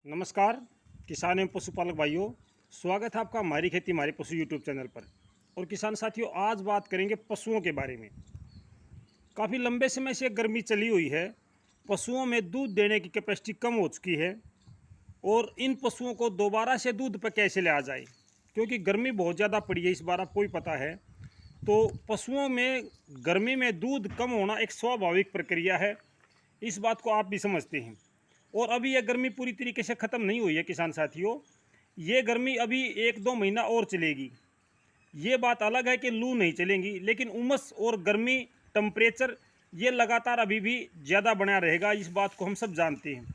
नमस्कार किसान एवं पशुपालक भाइयों, स्वागत है आपका हमारी खेती हमारे पशु यूट्यूब चैनल पर। और किसान साथियों, आज बात करेंगे पशुओं के बारे में। काफ़ी लंबे समय से गर्मी चली हुई है, पशुओं में दूध देने की कैपेसिटी कम हो चुकी है और इन पशुओं को दोबारा से दूध पर कैसे लाया जाए, क्योंकि गर्मी बहुत ज़्यादा पड़ी है इस बार, आपको ही पता है। तो पशुओं में गर्मी में दूध कम होना एक स्वाभाविक प्रक्रिया है, इस बात को आप भी समझते हैं। और अभी यह गर्मी पूरी तरीके से ख़त्म नहीं हुई है किसान साथियों, ये गर्मी अभी 1-2 महीना और चलेगी। ये बात अलग है कि लू नहीं चलेंगी, लेकिन उमस और गर्मी टेम्परेचर ये लगातार अभी भी ज़्यादा बना रहेगा, इस बात को हम सब जानते हैं।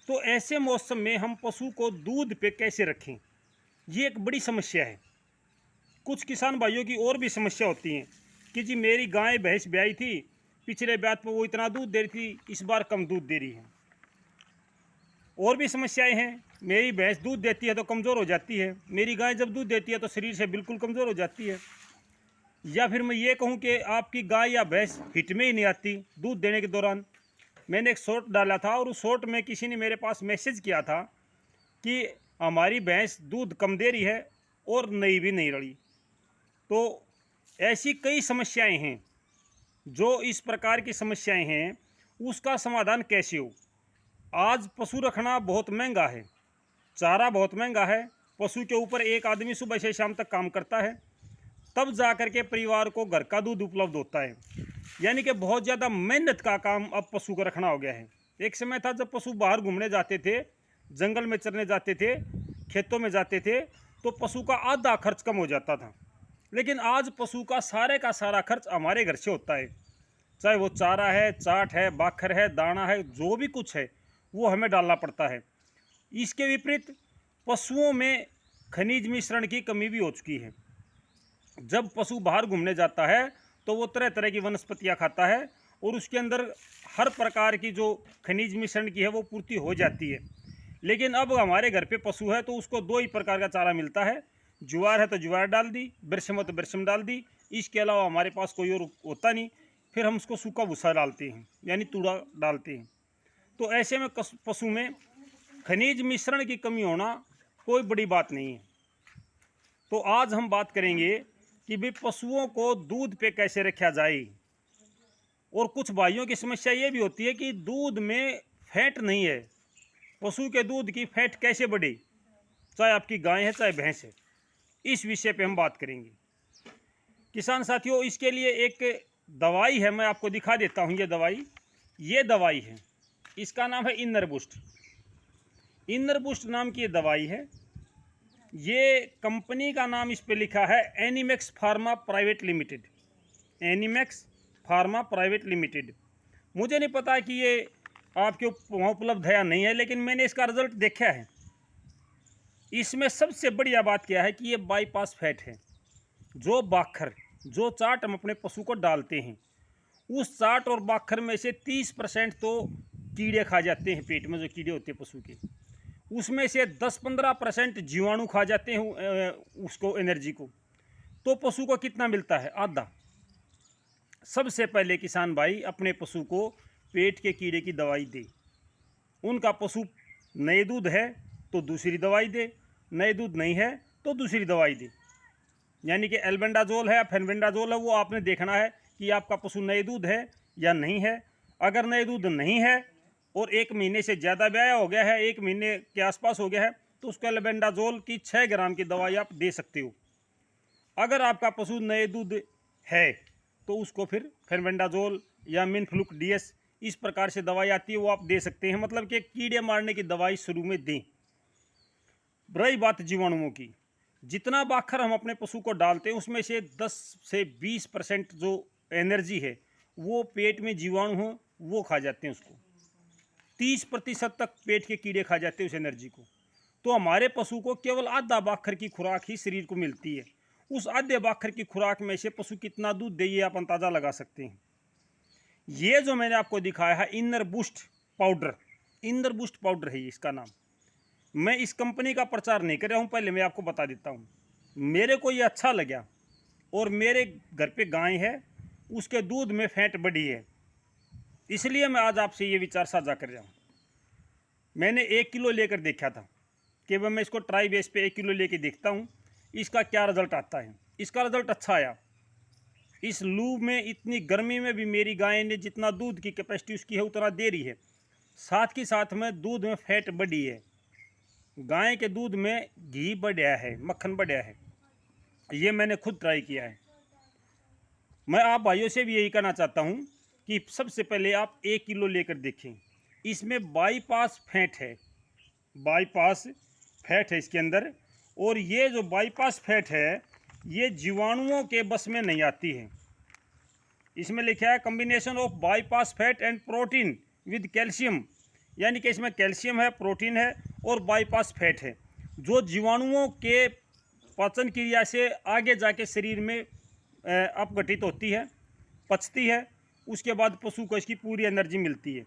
तो ऐसे मौसम में हम पशु को दूध पे कैसे रखें, ये एक बड़ी समस्या है। कुछ किसान भाइयों की और भी समस्या होती हैं कि जी मेरी गाय भैंस ब्याई थी, पिछले ब्यात पर वो इतना दूध दे रही थी, इस बार कम दूध दे रही है। और भी समस्याएं हैं, मेरी भैंस दूध देती है तो कमज़ोर हो जाती है, मेरी गाय जब दूध देती है तो शरीर से बिल्कुल कमज़ोर हो जाती है। या फिर मैं ये कहूँ कि आपकी गाय या भैंस हिट में ही नहीं आती दूध देने के दौरान। मैंने एक शॉर्ट डाला था और उस शॉर्ट में किसी ने मेरे पास मैसेज किया था कि हमारी भैंस दूध कम दे रही है और नई भी नहीं रही। तो ऐसी कई समस्याएं हैं। जो इस प्रकार की समस्याएं हैं उसका समाधान कैसे हो। आज पशु रखना बहुत महंगा है, चारा बहुत महंगा है, पशु के ऊपर एक आदमी सुबह से शाम तक काम करता है, तब जा कर के परिवार को घर का दूध उपलब्ध होता है। यानी कि बहुत ज़्यादा मेहनत का काम अब पशु को रखना हो गया है। एक समय था जब पशु बाहर घूमने जाते थे, जंगल में चरने जाते थे, खेतों में जाते थे, तो पशु का आधा खर्च कम हो जाता था। लेकिन आज पशु का सारा खर्च हमारे घर से होता है, चाहे वो चारा है, चाट है, बाखर है, दाना है, जो भी कुछ है वो हमें डालना पड़ता है। इसके विपरीत पशुओं में खनिज मिश्रण की कमी भी हो चुकी है। जब पशु बाहर घूमने जाता है तो वो तरह तरह की वनस्पतियां खाता है और उसके अंदर हर प्रकार की जो खनिज मिश्रण की है वो पूर्ति हो जाती है। लेकिन अब हमारे घर पे पशु है तो उसको दो ही प्रकार का चारा मिलता है, ज्वार है तो ज्वार डाल दी, बिरसम है तो बिरसम डाल दी, इसके अलावा हमारे पास कोई और होता नहीं। फिर हम उसको सूखा भूसा डालते हैं यानी तूड़ा डालते हैं। तो ऐसे में पशु में खनिज मिश्रण की कमी होना कोई बड़ी बात नहीं है। तो आज हम बात करेंगे कि भाई पशुओं को दूध पे कैसे रखा जाए। और कुछ भाइयों की समस्या ये भी होती है कि दूध में फैट नहीं है, पशु के दूध की फैट कैसे बढ़े, चाहे आपकी गाय है चाहे भैंस है। इस विषय पे हम बात करेंगे किसान साथियों। इसके लिए एक दवाई है, मैं आपको दिखा देता हूँ। ये दवाई है, इसका नाम है इनर बूस्ट। इनर बूस्ट नाम की ये दवाई है। ये कंपनी का नाम इस पे लिखा है Animax pharma private limited. Animax pharma private limited. मुझे नहीं पता कि ये आपके वहाँ उपलब्ध है या नहीं है, लेकिन मैंने इसका रिजल्ट देखा है। इसमें सबसे बढ़िया बात क्या है कि ये बाईपास फैट है। जो बाखर, जो चाट हम अपने पशु को डालते हैं, उस चाट और बाखर में से 30% तो कीड़े खा जाते हैं। पेट में जो कीड़े होते हैं पशु के, उसमें से 10-15% जीवाणु खा जाते हैं उसको, एनर्जी को। तो पशु को कितना मिलता है? आधा। सबसे पहले किसान भाई अपने पशु को पेट के कीड़े की दवाई दे। उनका पशु नए दूध है तो दूसरी दवाई दे, नए दूध नहीं है तो दूसरी दवाई दे। यानी कि एल्बेंडाजोल है या फेनबेंडाजोल है, वो आपने देखना है कि आपका पशु नए दूध है या नहीं है। अगर नए दूध नहीं है और 1 महीने से ज़्यादा ब्याया हो गया है, 1 महीने के आसपास हो गया है, तो उसको एल्बेंडाजोल की 6 ग्राम की दवाई आप दे सकते हो। अगर आपका पशु नए दूध है तो उसको फिर फेनबेंडाजोल या मिनफ्लुक डीएस, इस प्रकार से दवाई आती है, वो आप दे सकते हैं। मतलब कि कीड़े मारने की दवाई शुरू में दें। रही बात जीवाणुओं की, जितना बाखर हम अपने पशु को डालते हैं उसमें से 10 से 20% जो एनर्जी है वो पेट में जीवाणु हो वो खा जाते हैं उसको। 30% तक पेट के कीड़े खा जाते हैं उस एनर्जी को। तो हमारे पशु को केवल आधा बाखर की खुराक ही शरीर को मिलती है। उस आधे बाखर की खुराक में से पशु कितना दूध दे, ये आप अंदाज़ा लगा सकते हैं। ये जो मैंने आपको दिखाया है inner boost powder, inner boost powder है इसका नाम। मैं इस कंपनी का प्रचार नहीं कर रहा हूँ, पहले मैं आपको बता देता हूँ। मेरे को ये अच्छा लगा और मेरे घर पे गाय है, उसके दूध में फैट बढ़ी है, इसलिए मैं आज आपसे ये विचार साझा कर रहा हूँ। मैंने 1 किलो लेकर देखा था कि वह मैं इसको ट्राई बेस पे 1 किलो लेके देखता हूँ इसका क्या रिज़ल्ट आता है। इसका रिज़ल्ट अच्छा आया। इस लू में इतनी गर्मी में भी मेरी गाय ने जितना दूध की कैपेसिटी उसकी है उतना दे रही है। साथ के साथ में दूध में फैट बढ़ी है, गाय के दूध में घी बढ़ा है, मक्खन बढ़ा है। ये मैंने खुद ट्राई किया है। मैं आप भाइयों से भी यही कहना चाहता हूँ कि सबसे पहले आप 1 किलो लेकर देखें। इसमें बाईपास फैट है, बाईपास फैट है इसके अंदर। और ये जो बाईपास फैट है ये जीवाणुओं के बस में नहीं आती है। इसमें लिखा है combination of bypass fat and protein with calcium, यानी कि इसमें कैल्शियम है, प्रोटीन है और बाईपास फैट है, जो जीवाणुओं के पाचन क्रिया से आगे जाके शरीर में अपघटित होती है, पचती है। उसके बाद पशु को इसकी पूरी एनर्जी मिलती है।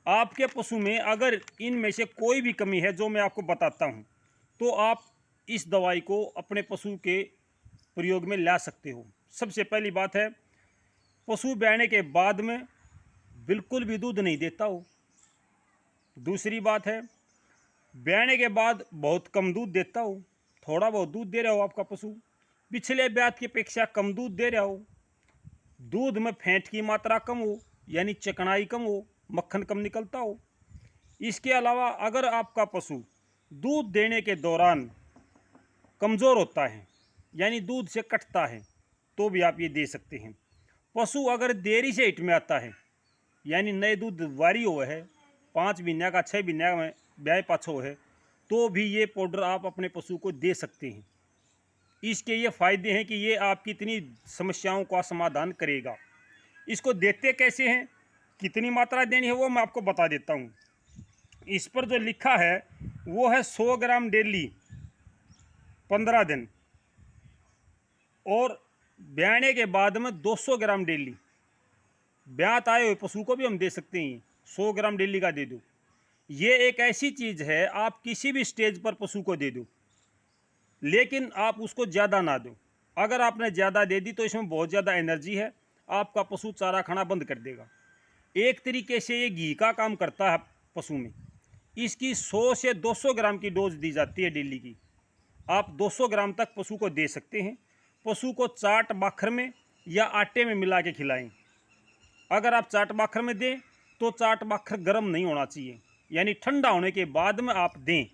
आपके पशु में अगर इनमें से कोई भी कमी है जो मैं आपको बताता हूँ, तो आप इस दवाई को अपने पशु के प्रयोग में ला सकते हो। सबसे पहली बात है, पशु ब्याने के बाद में बिल्कुल भी दूध नहीं देता हो। दूसरी बात है, ब्याने के बाद बहुत कम दूध देता हो, थोड़ा बहुत दूध दे रहा हो आपका पशु, पिछले ब्यात की अपेक्षा कम दूध दे रहा हो, दूध में फैट की मात्रा कम हो यानी चिकनाई कम हो, मक्खन कम निकलता हो। इसके अलावा अगर आपका पशु दूध देने के दौरान कमज़ोर होता है यानी दूध से कटता है तो भी आप ये दे सकते हैं। पशु अगर देरी से हिट में आता है यानी नए दूध वारी हुआ है, 5 महीने का 6 महीने में ब्याह पाछो है, तो भी ये पाउडर आप अपने पशु को दे सकते हैं। इसके ये फ़ायदे हैं कि ये आपकी इतनी समस्याओं का समाधान करेगा। इसको देते कैसे हैं, कितनी मात्रा देनी है वो मैं आपको बता देता हूँ। इस पर जो लिखा है वो है 100 ग्राम डेली 15 दिन, और ब्याने के बाद में 200 ग्राम डेली। ब्यात आए हुए पशु को भी हम दे सकते हैं, 100 ग्राम डेली का दे दो। ये एक ऐसी चीज़ है आप किसी भी स्टेज पर पशु को दे दो, लेकिन आप उसको ज़्यादा ना दो। अगर आपने ज़्यादा दे दी तो इसमें बहुत ज़्यादा एनर्जी है, आपका पशु चारा खाना बंद कर देगा। एक तरीके से ये घी का काम करता है पशु में। इसकी 100 से 200 ग्राम की डोज दी जाती है डेली की। आप 200 ग्राम तक पशु को दे सकते हैं। पशु को चाट बाखर में या आटे में मिला के खिलाएं। अगर आप चाट बाखर में दें तो चाट बाखर गर्म नहीं होना चाहिए, यानी ठंडा होने के बाद में आप दें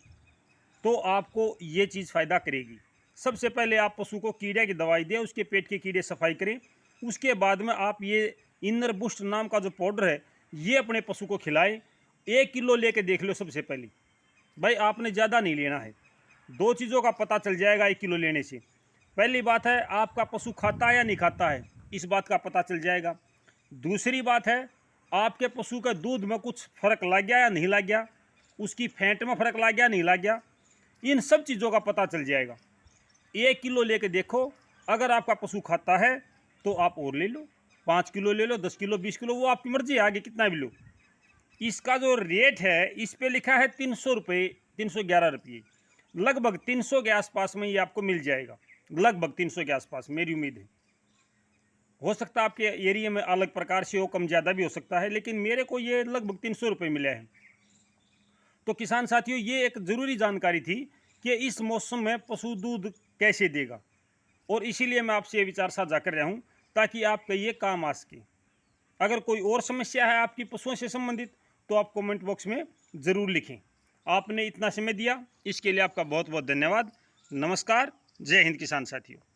तो आपको ये चीज़ फ़ायदा करेगी। सबसे पहले आप पशु को कीड़े की दवाई दें, उसके पेट के कीड़े सफाई करें। उसके बाद में आप ये इनर बूस्ट नाम का जो पाउडर है ये अपने पशु को खिलाएं। 1 किलो लेके देख लो। सबसे पहले भाई आपने ज़्यादा नहीं लेना है। 2 चीज़ों का पता चल जाएगा 1 किलो लेने से। पहली बात है आपका पशु खाता है या नहीं खाता है, इस बात का पता चल जाएगा। दूसरी बात है आपके पशु के दूध में कुछ फ़र्क लग गया या नहीं लग गया, उसकी फैट में फ़र्क लग गया नहीं लग गया, इन सब चीज़ों का पता चल जाएगा। 1 किलो लेके देखो, अगर आपका पशु खाता है तो आप और ले लो, 5 किलो ले लो, 10 किलो, 20 किलो, वो आपकी मर्जी है, आगे कितना भी लो। इसका जो रेट है इस पे लिखा है 300 रुपये, 311 रुपये, लगभग 300 के आसपास में ये आपको मिल जाएगा। लगभग 300 के आसपास मेरी उम्मीद है। हो सकता है आपके एरिया में अलग प्रकार से हो, कम ज़्यादा भी हो सकता है, लेकिन मेरे को ये लगभग 300 रुपये मिले हैं। तो किसान साथियों, ये एक ज़रूरी जानकारी थी कि इस मौसम में पशु दूध कैसे देगा, और इसीलिए मैं आपसे ये विचार साझा कर रहा हूँ ताकि आपका ये काम आ सके। अगर कोई और समस्या है आपकी पशुओं से संबंधित तो आप कमेंट बॉक्स में ज़रूर लिखें। आपने इतना समय दिया इसके लिए आपका बहुत बहुत धन्यवाद। नमस्कार। जय हिंद किसान साथियों।